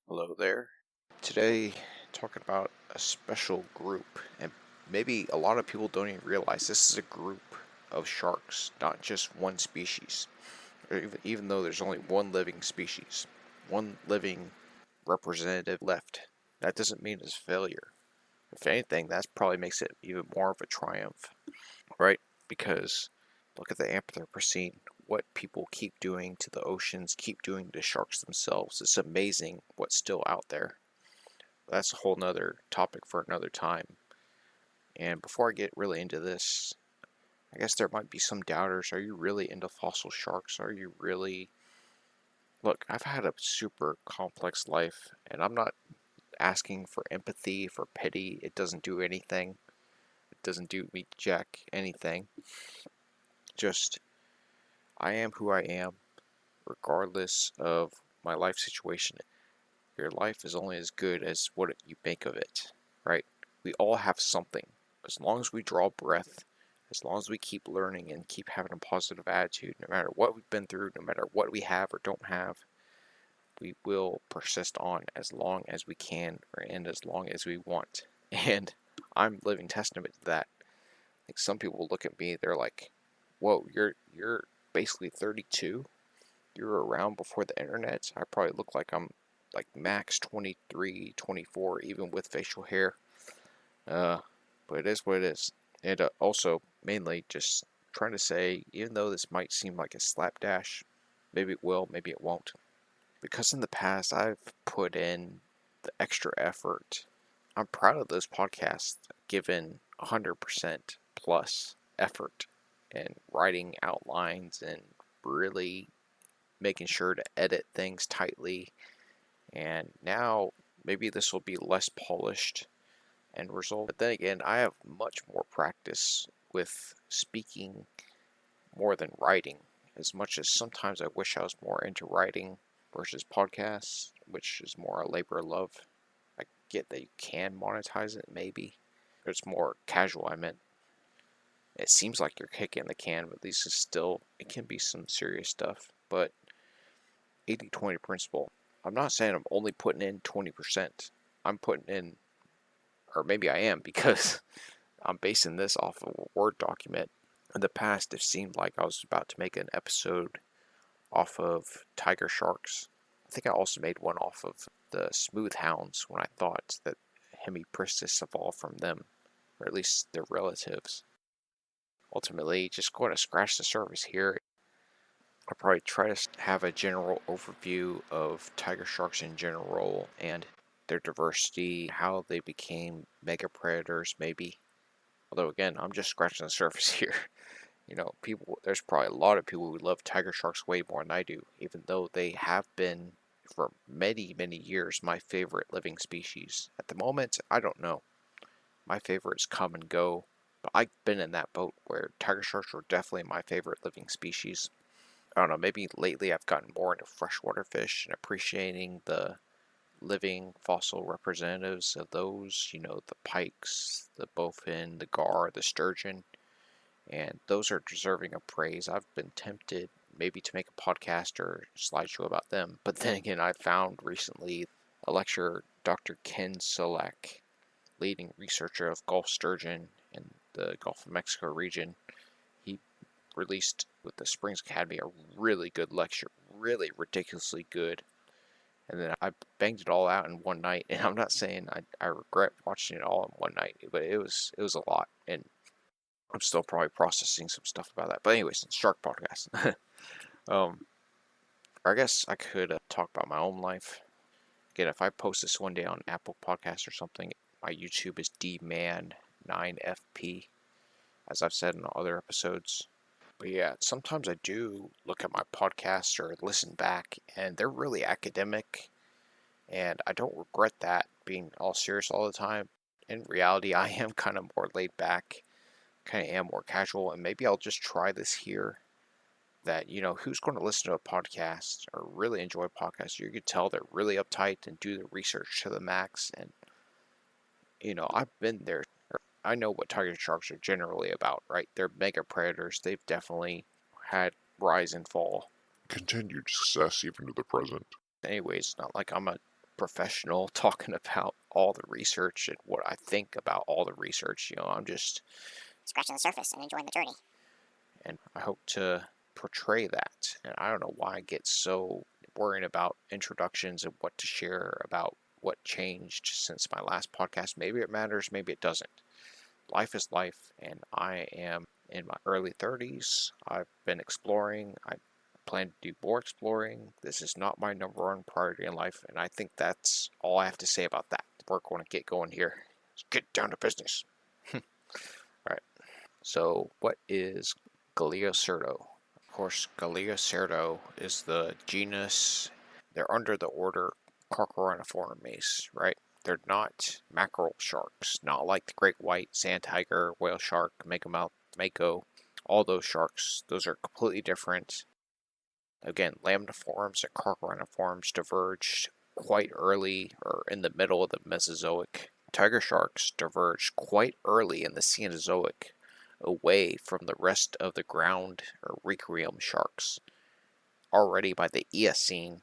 Hello there. Today, talking about a special group, and maybe a lot of people don't even realize this is a group of sharks, not just one species. Or even though there's only one living species, one living representative left, that doesn't mean it's failure. If anything, that probably makes it even more of a triumph, right? Because look at the Anthropocene, what people keep doing to the oceans, keep doing to sharks themselves. It's amazing what's still out there. That's a whole nother topic for another time. And before I get really into this, I guess there might be some doubters. Are you really into fossil sharks? Are you really... Look, I've had a super complex life, and I'm not asking for empathy, for pity. It doesn't do anything. It doesn't do me jack anything. Just, I am who I am, regardless of my life situation. Your life is only as good as what you make of it, right? We all have something. As long as we draw breath, as long as we keep learning and keep having a positive attitude, no matter what we've been through, no matter what we have or don't have, we will persist on as long as we can and as long as we want. And I'm living testament to that. Like some people look at me, they're like, "Whoa, you're basically 32. You were around before the internet." I probably look like I'm like max 23, 24, even with facial hair. Uh, but it is what it is. And also, mainly just trying to say, even though this might seem like a slapdash, maybe it will, maybe it won't. Because in the past, I've put in the extra effort. I'm proud of those podcasts, given 100% plus effort and writing outlines and really making sure to edit things tightly. And now maybe this will be less polished end result. But then again, I have much more practice with speaking more than writing. As much as sometimes I wish I was more into writing versus podcasts, which is more a labor of love. I get that you can monetize it, maybe. It's more casual, I meant. It seems like you're kicking the can, but at least it's still, it can be some serious stuff. But 80-20 principle. I'm not saying I'm only putting in 20%. I'm putting in, or maybe I am, because I'm basing this off of a Word document. In the past, it seemed like I was about to make an episode off of tiger sharks. I think I also made one off of the smooth hounds when I thought that Hemipristis evolved from them, or at least their relatives. Ultimately, just going to scratch the surface here. I'll probably try to have a general overview of tiger sharks in general and their diversity, how they became mega predators, maybe. Although, again, I'm just scratching the surface here. You know, there's probably a lot of people who love tiger sharks way more than I do, even though they have been, for many, many years, my favorite living species. At the moment, I don't know. My favorites come and go, but I've been in that boat where tiger sharks were definitely my favorite living species. I don't know, maybe lately I've gotten more into freshwater fish and appreciating the living fossil representatives of those, you know, the pikes, the bowfin, the gar, the sturgeon, and those are deserving of praise. I've been tempted maybe to make a podcast or slideshow about them, but then again, I found recently a lecturer, Dr. Ken Solak, leading researcher of Gulf sturgeon in the Gulf of Mexico region. He released with the Springs Academy a really good lecture, really ridiculously good. And then I banged it all out in one night. And I'm not saying I regret watching it all in one night, but it was a lot. And I'm still probably processing some stuff about that. But anyways, Shark Podcast. um, I guess I could talk about my own life. Again, if I post this one day on Apple Podcast or something, my YouTube is dman9fp, as I've said in other episodes. But yeah, sometimes I do look at my podcasts or listen back, and they're really academic, and I don't regret that, being all serious all the time. In reality, I am kind of more laid back, kind of am more casual, and maybe I'll just try this here. That, you know, who's going to listen to a podcast or really enjoy podcasts? You could tell they're really uptight and do the research to the max. And, you know, I've been there. I know what tiger sharks are generally about, right? They're mega predators. They've definitely had rise and fall. Continued success even to the present. Anyways, not like I'm a professional talking about all the research and what I think about all the research. I'm just scratching the surface and enjoying the journey. And I hope to portray that. And I don't know why I get so worried about introductions and what to share about what changed since my last podcast. Maybe it matters, maybe it doesn't. Life is life, and I am in my early 30s. I've been exploring. I plan to do more exploring. This is not my number one priority in life, and I think that's all I have to say about that. We're going to get going here. Let's get down to business. All right. So, what is Galiocerdo? Of course, Galiocerdo is the genus. They're under the order carcharhiniformes, right? They're not mackerel sharks, not like the great white, sand tiger, whale shark, megamouth, mako. All those sharks, those are completely different. Again, lamniforms and carcharhiniforms diverged quite early or in the middle of the Mesozoic. Tiger sharks diverged quite early in the Cenozoic away from the rest of the ground or requiem sharks. Already by the Eocene,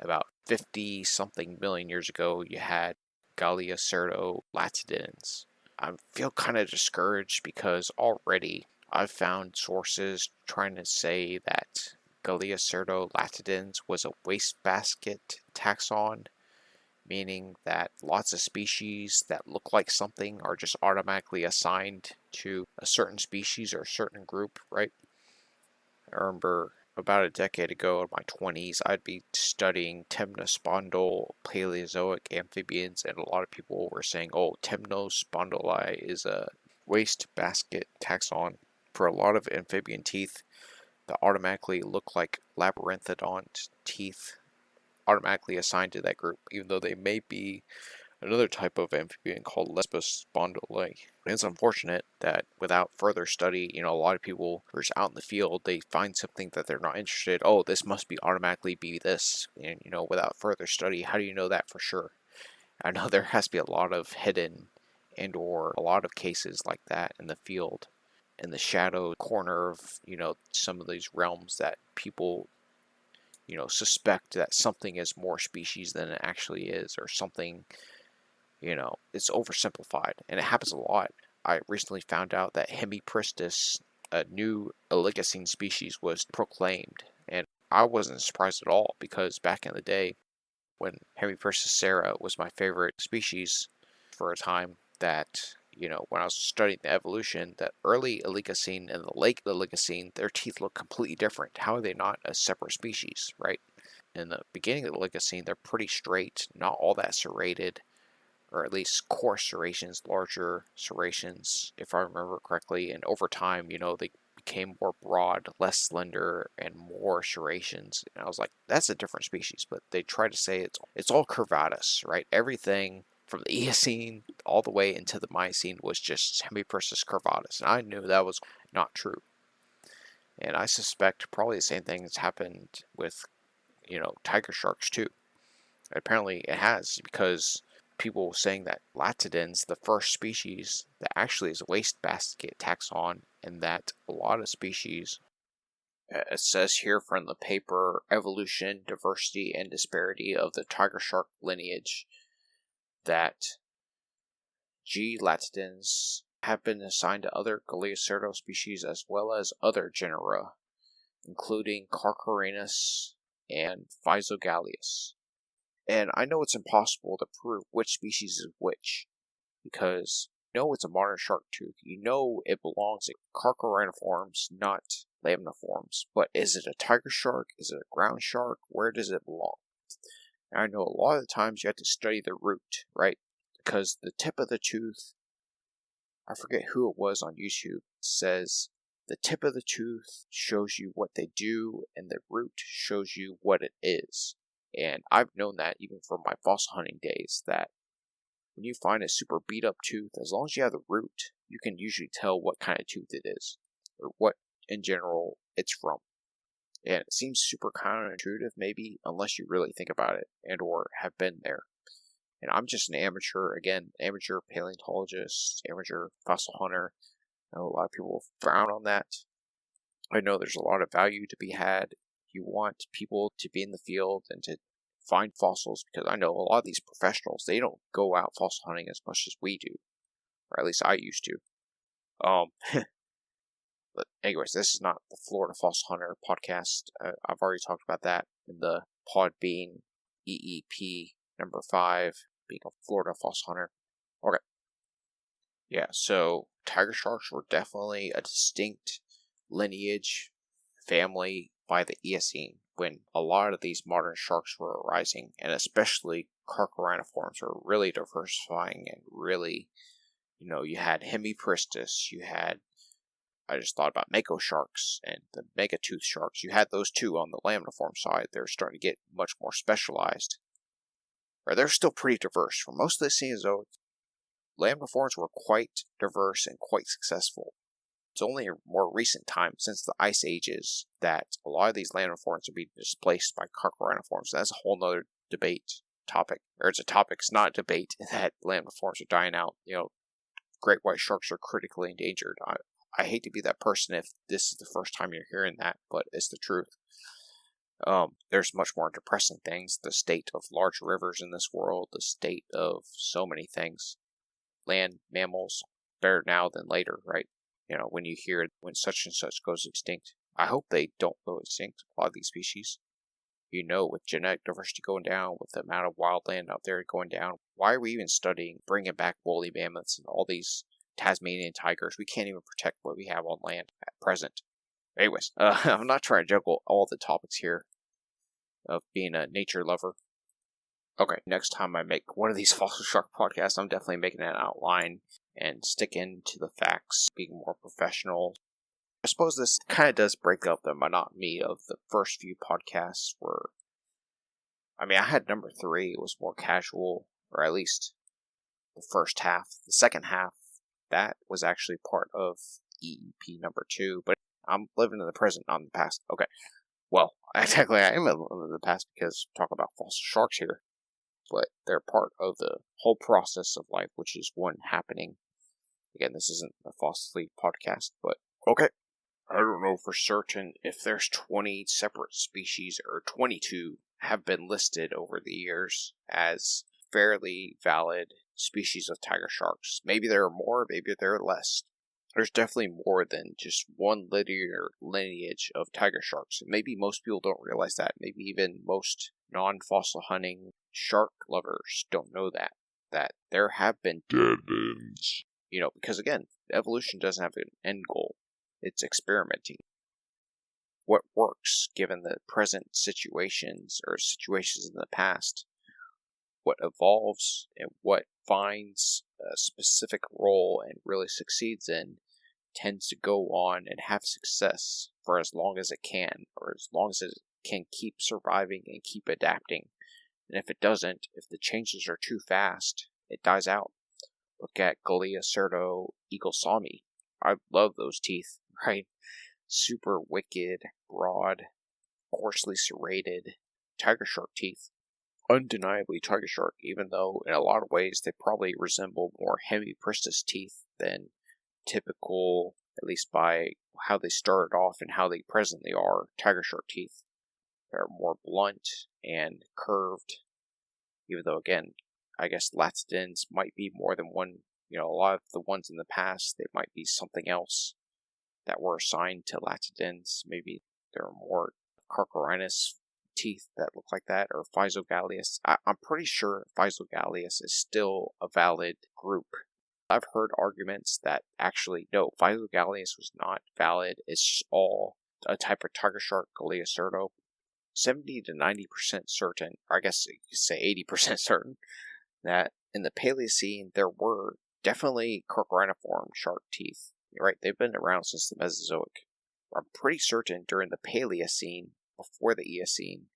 about 50 something million years ago, you had Galiocerdo latidens. I feel kind of discouraged because already I've found sources trying to say that Galiocerdo latidens was a wastebasket taxon, meaning that lots of species that look like something are just automatically assigned to a certain species or a certain group, right? I remember about a decade ago in my 20s, I'd be studying temnospondyl Paleozoic amphibians, and a lot of people were saying, oh, Temnospondyle is a wastebasket taxon for a lot of amphibian teeth that automatically look like labyrinthodont teeth, automatically assigned to that group, even though they may be another type of amphibian called Lesbospondyli. It's unfortunate that without further study, a lot of people are just out in the field, they find something that they're not interested. Oh, this must be automatically be this. And, without further study, how do you know that for sure? I know there has to be a lot of hidden and or a lot of cases like that in the field, in the shadow corner of, some of these realms that people suspect that something is more species than it actually is, or something, it's oversimplified, and it happens a lot. I recently found out that Hemipristis, a new Oligocene species, was proclaimed, and I wasn't surprised at all because back in the day, when Hemipristis sera was my favorite species for a time, that when I was studying the evolution, that early Oligocene and the late Oligocene, their teeth look completely different. How are they not a separate species, right? In the beginning of the Oligocene, they're pretty straight, not all that serrated, or at least coarse serrations, larger serrations, if I remember correctly. And over time, they became more broad, less slender, and more serrations. And I was like, that's a different species. But they try to say it's all curvatus, right? Everything from the Eocene all the way into the Miocene was just Hemipristis curvatus. And I knew that was not true. And I suspect probably the same thing has happened with, tiger sharks too. Apparently it has, because people saying that latidens, the first species, that actually is a wastebasket taxon, and that a lot of species, it says here from the paper Evolution, Diversity, and Disparity of the Tiger Shark Lineage, that G. latidens have been assigned to other Galiocerdo species as well as other genera, including Carcharhinus and Physogalius. And I know it's impossible to prove which species is which, because it's a modern shark tooth. It belongs in carcharhiniforms, not lamniforms. But is it a tiger shark? Is it a ground shark? Where does it belong? And I know a lot of the times you have to study the root, right? Because the tip of the tooth, I forget who it was on YouTube, says the tip of the tooth shows you what they do, and the root shows you what it is. And I've known that even from my fossil hunting days, that when you find a super beat up tooth, as long as you have the root, you can usually tell what kind of tooth it is, or what in general it's from. And it seems super counterintuitive maybe, unless you really think about it and or have been there. And I'm just an amateur, again, amateur paleontologist, amateur fossil hunter. I know a lot of people frown on that. I know there's a lot of value to be had. You want people to be in the field and to find fossils, because I know a lot of these professionals, they don't go out fossil hunting as much as we do, or at least I used to. But anyways, this is not the Florida Fossil Hunter podcast. I've already talked about that in the Podbean EEP number 5, being a Florida Fossil Hunter. Okay. Yeah, so tiger sharks were definitely a distinct lineage family by the Eocene, when a lot of these modern sharks were arising, and especially carcharhiniforms were really diversifying, and really, you had hemipristis, I just thought about mako sharks and the megatooth sharks. You had those two on the lamniform side. They're starting to get much more specialized. Or they're still pretty diverse. For most of the Cenozoic, lamniforms were quite diverse and quite successful. It's only a more recent time, since the ice ages, that a lot of these lamniforms are being displaced by carcharhiniforms. That's a whole nother debate topic. Or it's a topic, it's not a debate, that lamniforms are dying out. Great white sharks are critically endangered. I hate to be that person if this is the first time you're hearing that, but it's the truth. There's much more depressing things. The state of large rivers in this world, the state of so many things. Land mammals, better now than later, right? When you hear when such and such goes extinct. I hope they don't go extinct, a lot of these species. With genetic diversity going down, with the amount of wildland out there going down, why are we even studying bringing back woolly mammoths and all these Tasmanian tigers? We can't even protect what we have on land at present. Anyways, I'm not trying to juggle all the topics here of being a nature lover. Okay, next time I make one of these fossil shark podcasts, I'm definitely making an outline and sticking to the facts, being more professional. I suppose this kind of does break up the monotony of the first few podcasts where, I had number 3, it was more casual, or at least the first half. The second half, that was actually part of EEP number 2, but I'm living in the present, not in the past. Okay, well, technically I am living in the past because we talk about fossil sharks here, but they're part of the whole process of life, which is one happening. Again, this isn't a fossil fleet podcast, but okay. I don't know for certain if there's 20 separate species, or 22 have been listed over the years as fairly valid species of tiger sharks. Maybe there are more, maybe there are less. There's definitely more than just one linear lineage of tiger sharks. Maybe most people don't realize that. Maybe even most non-fossil hunting shark lovers don't know that there have been dead ends. Because again, evolution doesn't have an end goal. It's experimenting. What works given the present situations or situations in the past? What evolves and what finds a specific role and really succeeds in tends to go on and have success for as long as it can, or as long as it can keep surviving and keep adapting. And if it doesn't, if the changes are too fast, it dies out. Look at Galeocerdo eaglesomei. I love those teeth, right? Super wicked, broad, coarsely serrated tiger shark teeth. Undeniably tiger shark, even though in a lot of ways they probably resemble more hemipristis teeth than typical, at least by how they started off and how they presently are, tiger shark teeth. They're more blunt and curved, even though, again, I guess latidens might be more than one. A lot of the ones in the past, they might be something else that were assigned to latidens. Maybe there are more carcharhinus teeth that look like that, or physogaleus. I'm pretty sure physogaleus is still a valid group. I've heard arguments that actually, no, physogaleus was not valid. It's just all a type of tiger shark, Galeocerdo. 70 to 90% certain, or I guess you could say 80% certain, that in the Paleocene there were definitely carcharhiniform shark teeth. Right, they've been around since the Mesozoic. I'm pretty certain during the Paleocene, before the Eocene,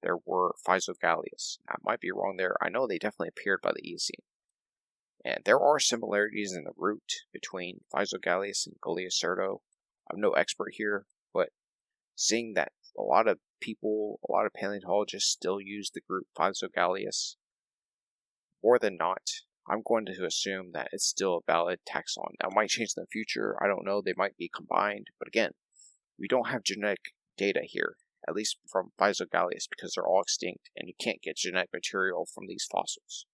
there were physogaleus. I might be wrong there. I know they definitely appeared by the Eocene. And there are similarities in the root between physogaleus and Galeocerdo. I'm no expert here, but seeing that a lot of people, a lot of paleontologists still use the group physogaleus, more than not, I'm going to assume that it's still a valid taxon. Now, it might change in the future. I don't know. They might be combined. But again, we don't have genetic data here. at least from Physogalius, because they're all extinct and you can't get genetic material from these fossils.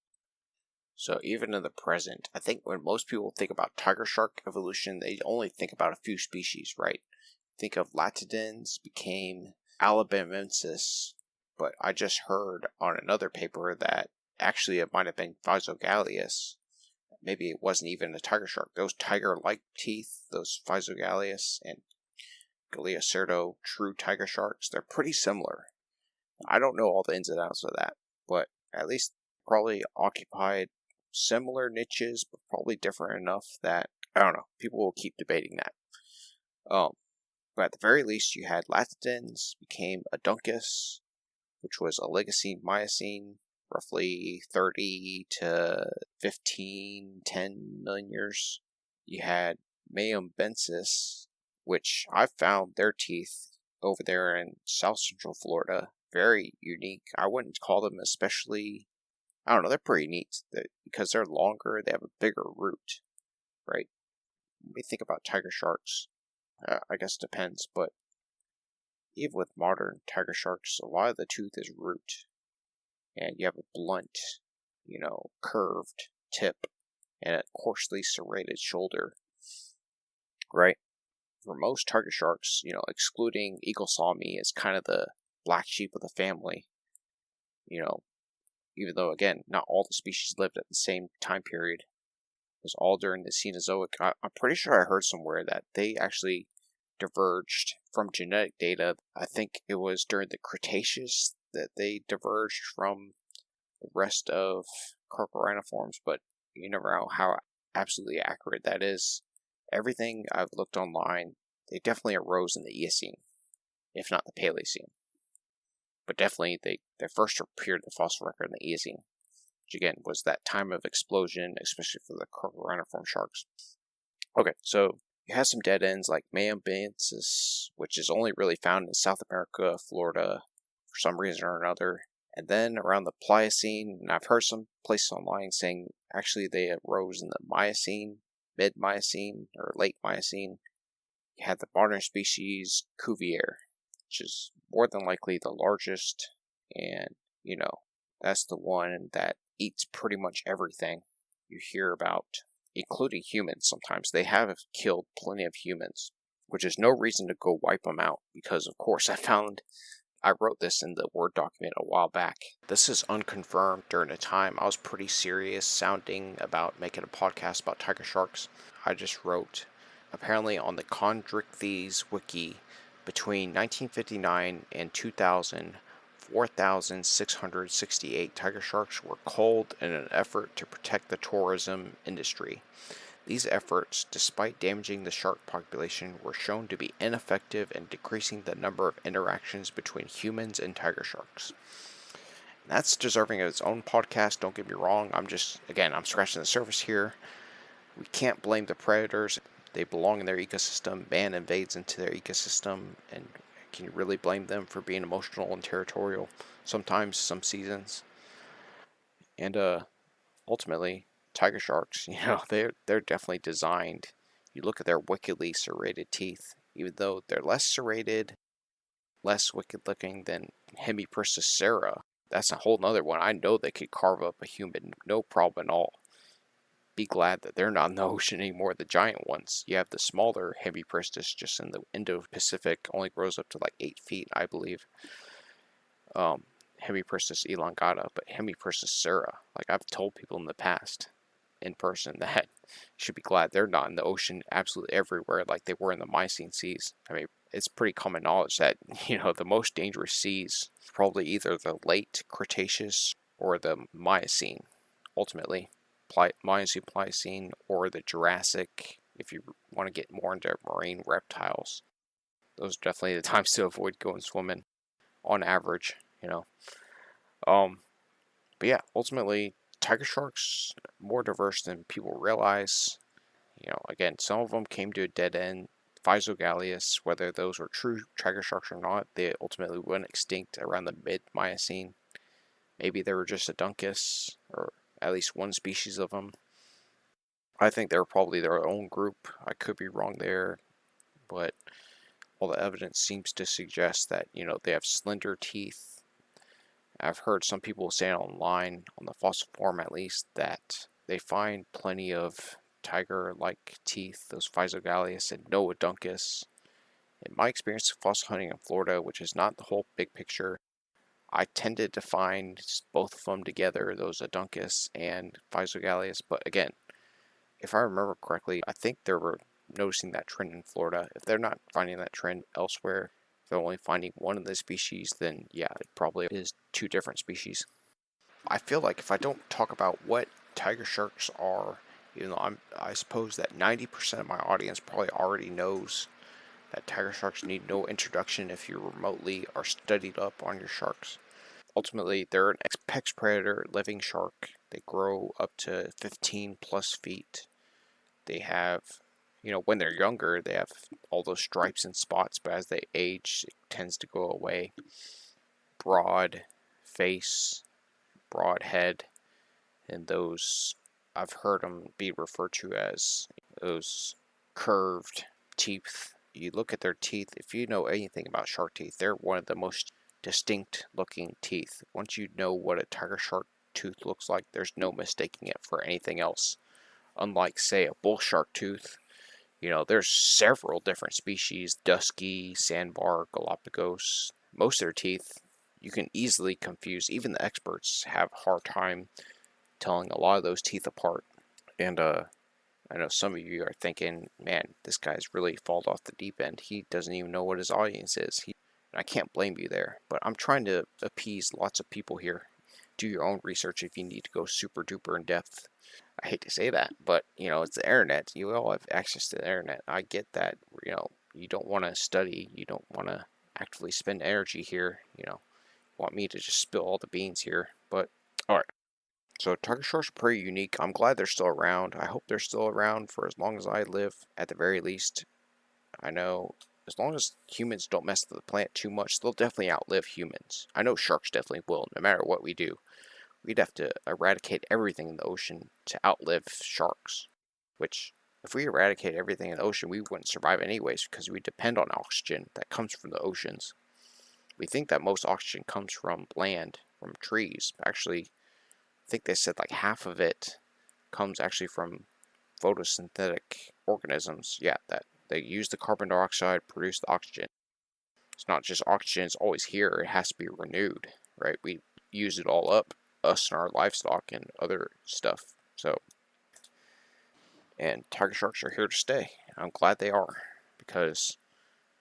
So even in the present, I think when most people think about tiger shark evolution, they only think about a few species, right? Think of latidens became alabamensis, but I just heard on another paper that actually it might have been Physogalius. Maybe it wasn't even a tiger shark. Those tiger-like teeth, those Physogalius and Galiocerdo true tiger sharks, they're pretty similar. I don't know all the ins and outs of that, but at least probably occupied similar niches, but probably different enough that, I don't know, people will keep debating that. But at the very least, you had latidens became aduncus, which was Oligocene-Miocene, roughly 30 to 10 million years. You had Mayombensis, which I found their teeth over there in South Central Florida very unique. I wouldn't call them especially, I don't know, they're pretty neat because they're longer, they have a bigger root, right? When we think about tiger sharks, I guess it depends, but even with modern tiger sharks, a lot of the tooth is root, and you have a blunt, curved tip, and a coarsely serrated shoulder, right? For most tiger sharks, excluding eaglesomei is kind of the black sheep of the family, even though, again, not all the species lived at the same time period. It was all during the Cenozoic. I'm pretty sure I heard somewhere that they actually diverged from genetic data. I think it was during the Cretaceous that they diverged from the rest of carcharhiniforms, but you never know how absolutely accurate that is. Everything I've looked online, they definitely arose in the Eocene, if not the Paleocene. But definitely they first appeared in the fossil record in the Eocene, which again was that time of explosion, especially for the carcharhiniform sharks. Okay, so you have some dead ends like Mayombensis, which is only really found in South America, Florida, for some reason or another. And then around the Pliocene, and I've heard some places online saying actually they arose in the Miocene, mid-Miocene, or late Miocene. You had the modern species Cuvier, which is more than likely the largest, and, that's the one that eats pretty much everything you hear about, including humans sometimes. They have killed plenty of humans, which is no reason to go wipe them out, because, of course, I wrote this in the Word document a while back. This is unconfirmed. During a time I was pretty serious sounding about making a podcast about tiger sharks. I just wrote, apparently on the Chondrichthyes wiki, between 1959 and 2000, 4,668 tiger sharks were culled in an effort to protect the tourism industry. These efforts, despite damaging the shark population, were shown to be ineffective in decreasing the number of interactions between humans and tiger sharks. And that's deserving of its own podcast, don't get me wrong. I'm scratching the surface here. We can't blame the predators. They belong in their ecosystem. Man invades into their ecosystem, and can you really blame them for being emotional and territorial? Sometimes, some seasons. And ultimately, tiger sharks, they're definitely designed. You look at their wickedly serrated teeth, even though they're less serrated, less wicked looking than Hemipristocera. That's a whole nother one. I know they could carve up a human, no problem at all. Be glad that they're not in the ocean anymore, the giant ones. You have the smaller Hemipristis just in the Indo-Pacific, only grows up to like 8 feet, I believe. Hemipristis elongata, but Hemipristocera, like I've told people in the past, in person, that should be glad they're not in the ocean absolutely everywhere like they were in the Miocene seas. I mean, it's pretty common knowledge that, the most dangerous seas probably either the late Cretaceous or the Miocene, ultimately. Miocene, Pliocene, or the Jurassic, if you want to get more into marine reptiles. Those are definitely the times to avoid going swimming, on average, But yeah, ultimately, tiger sharks more diverse than people realize. Again, some of them came to a dead end. Physogalius, whether those were true tiger sharks or not, they ultimately went extinct around the mid-Miocene. Maybe they were just aduncus, or at least one species of them. I think they were probably their own group. I could be wrong there, but all the evidence seems to suggest that, they have slender teeth. I've heard some people say online, on the fossil form at least, that they find plenty of tiger-like teeth, those physogalius, and no aduncus. In my experience of fossil hunting in Florida, which is not the whole big picture, I tended to find both of them together, those aduncus and physogalius. But again, if I remember correctly, I think they were noticing that trend in Florida. If they're not finding that trend elsewhere, if they're only finding one of the species, then yeah, it probably is two different species. I feel like if I don't talk about what tiger sharks are, even though I suppose that 90% of my audience probably already knows that tiger sharks need no introduction if you remotely are studied up on your sharks. Ultimately, they're an apex predator living shark. They grow up to 15 plus feet. They have, when they're younger, they have all those stripes and spots, but as they age, it tends to go away. Broad face, broad head, and those, I've heard them be referred to as those curved teeth. You look at their teeth, if you know anything about shark teeth, they're one of the most distinct looking teeth. Once you know what a tiger shark tooth looks like, there's no mistaking it for anything else. Unlike, say, a bull shark tooth, there's several different species, dusky, sandbar, Galapagos. Most of their teeth you can easily confuse. Even the experts have a hard time telling a lot of those teeth apart. And I know some of you are thinking, man, this guy's really fallen off the deep end. He doesn't even know what his audience is. I can't blame you there, but I'm trying to appease lots of people here. Do your own research if you need to go super duper in depth. I hate to say that, but it's the internet. You all have access to the internet. I get that. You don't want to study. You don't want to actively spend energy here. You want me to just spill all the beans here. But all right. So tiger sharks are pretty unique. I'm glad they're still around. I hope they're still around for as long as I live, at the very least. I know as long as humans don't mess with the planet too much, they'll definitely outlive humans. I know sharks definitely will, no matter what we do. We'd have to eradicate everything in the ocean to outlive sharks. Which, if we eradicate everything in the ocean, we wouldn't survive anyways because we depend on oxygen that comes from the oceans. We think that most oxygen comes from land, from trees. Actually, I think they said like half of it comes actually from photosynthetic organisms. Yeah, that they use the carbon dioxide, produce the oxygen. It's not just oxygen, it's always here. It has to be renewed, right? We use it all up, us and our livestock and other stuff. And tiger sharks are here to stay. I'm glad they are, because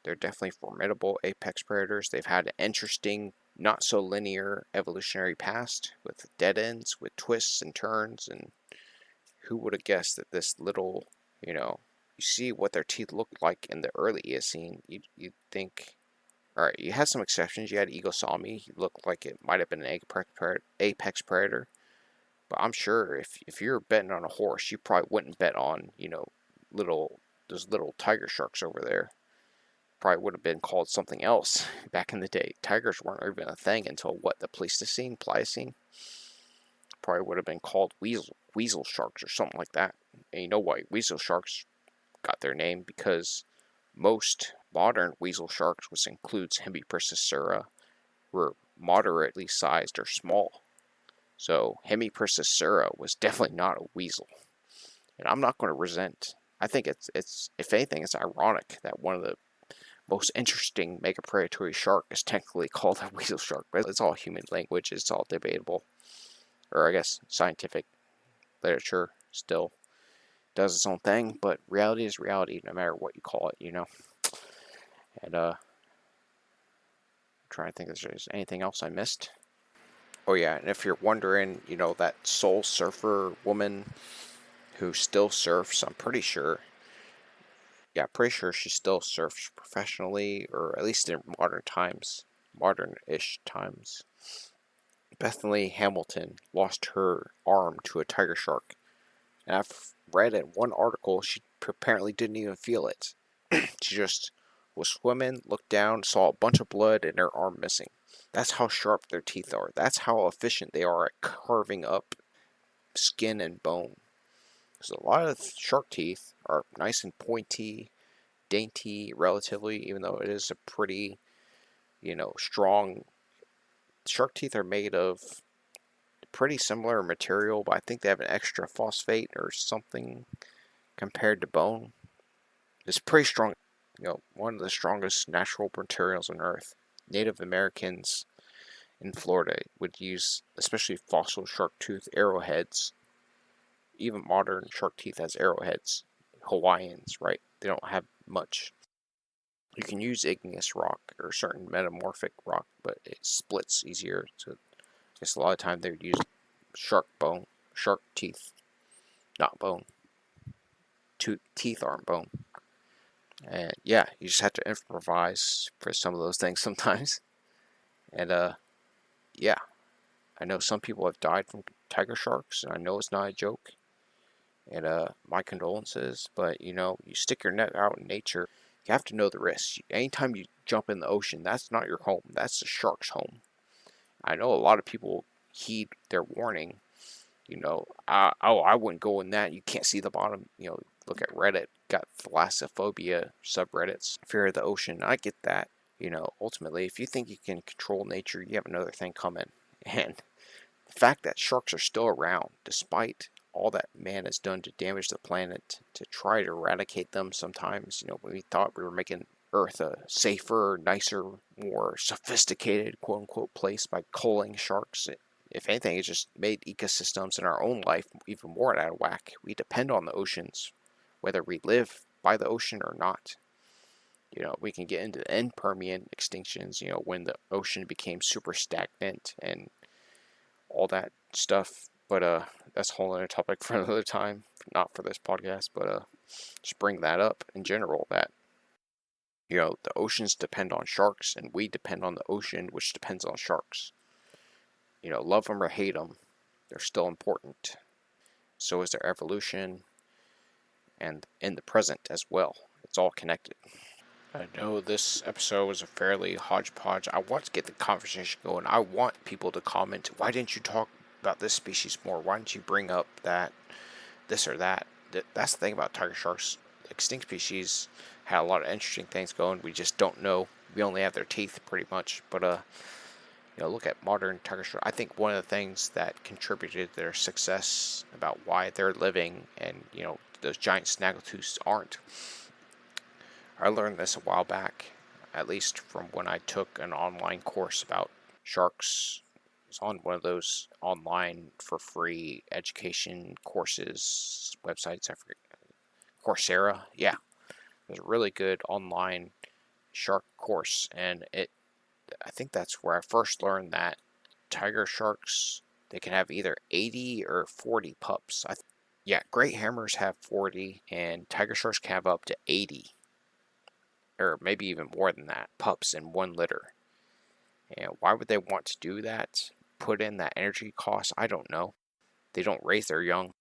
they're definitely formidable apex predators. They've had an interesting, not so linear evolutionary past with dead ends, with twists and turns, and who would have guessed that this little, you see what their teeth looked like in the early Eocene, you'd think, all right, you had some exceptions. You had eaglesomei, he looked like it might have been an apex predator, but I'm sure if you're betting on a horse, you probably wouldn't bet on, those little tiger sharks over there. Probably would have been called something else back in the day. Tigers weren't even a thing until what, the Pleistocene, Pliocene? Probably would have been called weasel sharks or something like that. And you know why weasel sharks got their name? Because most modern weasel sharks, which includes Hemiprocessura, were moderately sized or small. So Hemiprocessura was definitely not a weasel. And I'm not going to resent. I think it's if anything, it's ironic that one of the most interesting megapredatory shark is technically called a weasel shark. But it's all human language. It's all debatable. Or I guess scientific literature still does its own thing. But reality is reality, no matter what you call it, And I'm trying to think if there's anything else I missed. Oh yeah, and if you're wondering, that soul surfer woman who still surfs, I'm pretty sure. Yeah, pretty sure she still surfs professionally, or at least in modern times, modern-ish times. Bethany Hamilton lost her arm to a tiger shark, and I've read in one article she apparently didn't even feel it. She just was swimming, looked down, saw a bunch of blood, and her arm missing. That's how sharp their teeth are. That's how efficient they are at carving up skin and bone. Because a lot of shark teeth are nice and pointy, dainty relatively, even though it is a pretty, strong. Shark teeth are made of pretty similar material, but I think they have an extra phosphate or something compared to bone. It's pretty strong, one of the strongest natural materials on Earth. Native Americans in Florida would use, especially fossil shark tooth arrowheads. Even modern shark teeth has arrowheads. Hawaiians, right? They don't have much. You can use igneous rock or certain metamorphic rock, but it splits easier. So I guess a lot of time they would use shark teeth, not bone. Teeth aren't bone. And yeah, you just have to improvise for some of those things sometimes. And yeah, I know some people have died from tiger sharks, and I know it's not a joke. And my condolences, but you stick your neck out in nature, you have to know the risks. Anytime you jump in the ocean, that's not your home. That's the shark's home. I know a lot of people heed their warning. I wouldn't go in that. You can't see the bottom. Look at Reddit. Got thalassophobia subreddits. Fear of the ocean. I get that. Ultimately, if you think you can control nature, you have another thing coming. And the fact that sharks are still around, despite all that man has done to damage the planet, to try to eradicate them sometimes, when we thought we were making Earth a safer, nicer, more sophisticated, quote unquote, place by culling sharks. If anything, it just made ecosystems in our own life even more out of whack. We depend on the oceans, whether we live by the ocean or not. We can get into the end Permian extinctions, when the ocean became super stagnant and all that stuff. But that's a whole other topic for another time, not for this podcast. But just bring that up in general, that the oceans depend on sharks, and we depend on the ocean, which depends on sharks. Love them or hate them, they're still important. So is their evolution, and in the present as well. It's all connected. I know this episode was a fairly hodgepodge. I want to get the conversation going. I want people to comment, why didn't you talk about this species more? Why didn't you bring up that, this or that? That's the thing about tiger sharks. Extinct species had a lot of interesting things going. We just don't know. We only have their teeth pretty much. But look at modern tiger sharks. I think one of the things that contributed to their success, about why they're living and those giant snaggletooths aren't. I learned this a while back, at least from when I took an online course about sharks. It was on one of those online for free education courses websites. I forget. Coursera. Yeah, it was a really good online shark course, and I think that's where I first learned that tiger sharks, they can have either 80 or 40 pups. Yeah, great hammers have 40, and tiger sharks can have up to 80. Or maybe even more than that, pups in one litter. And why would they want to do that? Put in that energy cost? I don't know. They don't raise their young,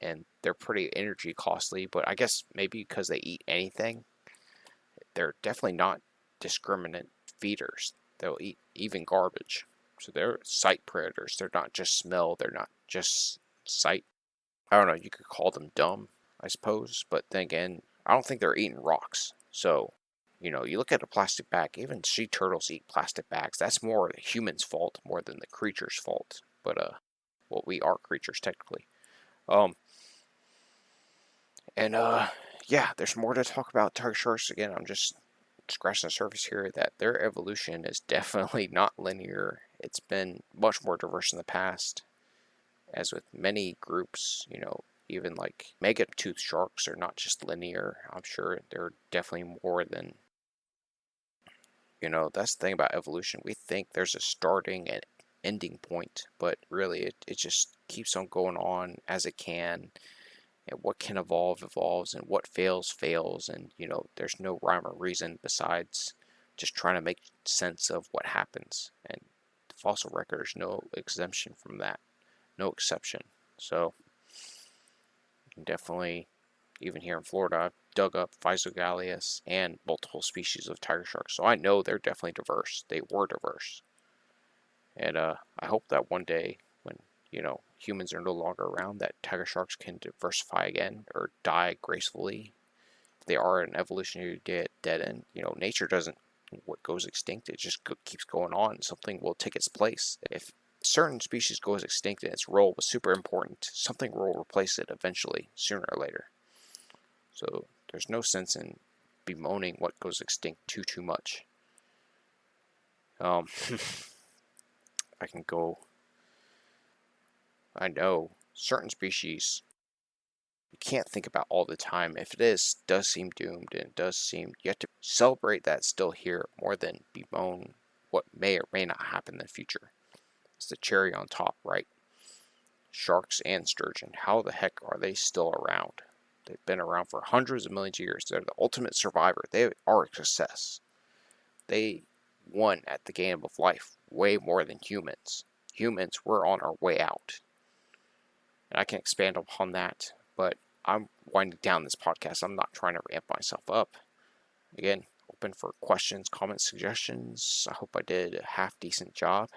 and they're pretty energy costly, but I guess maybe because they eat anything. They're definitely not discriminate feeders. They'll eat even garbage. So they're sight predators. They're not just smell, they're not just sight. I don't know, you could call them dumb, I suppose, but then again, I don't think they're eating rocks. So you look at a plastic bag, even sea turtles eat plastic bags. That's more the human's fault more than the creature's fault. But, well, we are creatures technically. And, yeah, there's more to talk about tiger sharks. Again, I'm just scratching the surface here that their evolution is definitely not linear. It's been much more diverse in the past. As with many groups, even like mega tooth sharks are not just linear. I'm sure they're definitely more than. That's the thing about evolution. We think there's a starting and ending point, but really it just keeps on going on as it can. And what can evolve, evolves, and what fails, fails. And, there's no rhyme or reason besides just trying to make sense of what happens. And the fossil record is no exemption from that, no exception. So, you can definitely, even here in Florida, I've dug up Physogaleus and multiple species of tiger sharks. So I know they're definitely diverse. They were diverse. And I hope that one day when, humans are no longer around, that tiger sharks can diversify again or die gracefully. they are an evolutionary dead end. Nature doesn't what goes extinct. It just keeps going on. Something will take its place. If certain species goes extinct and its role was super important, something will replace it eventually, sooner or later. So there's no sense in bemoaning what goes extinct too much. I can go. I know certain species you can't think about all the time. If it does seem doomed, and it does seem you have to celebrate that it's still here more than bemoan what may or may not happen in the future. It's the cherry on top, right? Sharks and sturgeon. How the heck are they still around? They've been around for hundreds of millions of years. They're the ultimate survivor. They are a success. They won at the game of life way more than humans. Humans were on our way out. And I can expand upon that, but I'm winding down this podcast. I'm not trying to ramp myself up. Again, open for questions, comments, suggestions. I hope I did a half decent job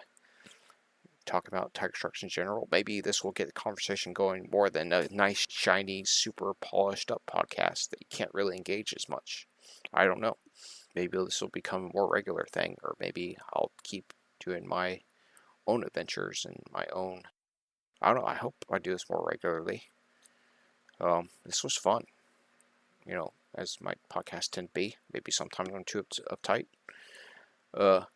talking about tiger sharks in general. Maybe this will get the conversation going more than a nice, shiny, super polished up podcast that you can't really engage as much. I don't know. Maybe this will become a more regular thing, or maybe I'll keep doing my own adventures and my own. I don't know. I hope I do this more regularly. This was fun. As my podcast tend to be. Maybe sometimes I'm too uptight. But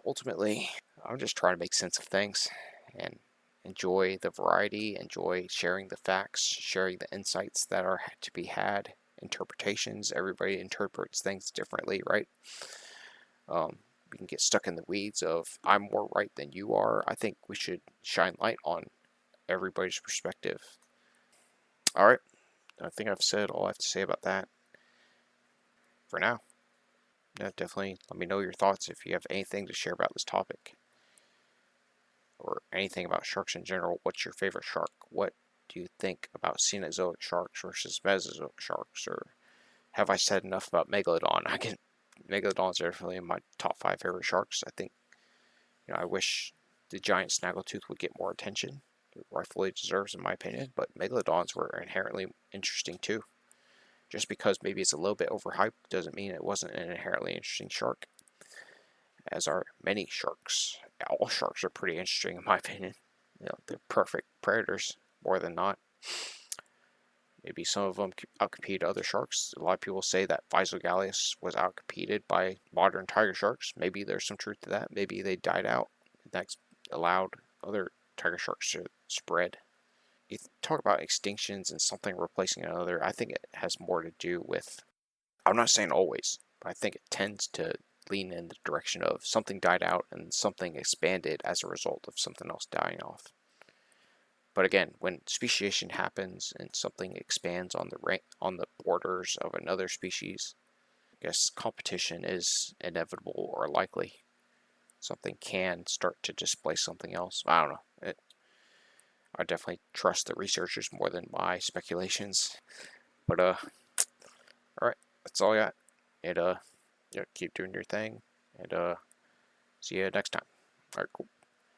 ultimately, I'm just trying to make sense of things and enjoy the variety, enjoy sharing the facts, sharing the insights that are to be had, interpretations. Everybody interprets things differently, right? We can get stuck in the weeds of I'm more right than you are. I think we should shine light on everybody's perspective. All right. I think I've said all I have to say about that for now. Yeah, definitely let me know your thoughts if you have anything to share about this topic or anything about sharks in general. What's your favorite shark? What do you think about Cenozoic sharks versus Mesozoic sharks? Or have I said enough about Megalodon? Megalodons are definitely in my top 5 favorite sharks. I think, I wish the giant snaggletooth would get more attention. It rightfully deserves, in my opinion. But Megalodons were inherently interesting too. Just because maybe it's a little bit overhyped doesn't mean it wasn't an inherently interesting shark. As are many sharks. All sharks are pretty interesting in my opinion. They're perfect predators, more than not. Maybe some of them outcompete other sharks. A lot of people say that Physogallus was outcompeted by modern tiger sharks. Maybe there's some truth to that. Maybe they died out. That's allowed other tiger sharks to spread. You talk about extinctions and something replacing another. I think it has more to do with, I'm not saying always, but I think it tends to lean in the direction of something died out and something expanded as a result of something else dying off. But again, when speciation happens and something expands on the borders of another species, I guess competition is inevitable or likely. Something can start to displace something else. I don't know. I definitely trust the researchers more than my speculations. But all right, that's all I got. And keep doing your thing, and see you next time. All right, cool.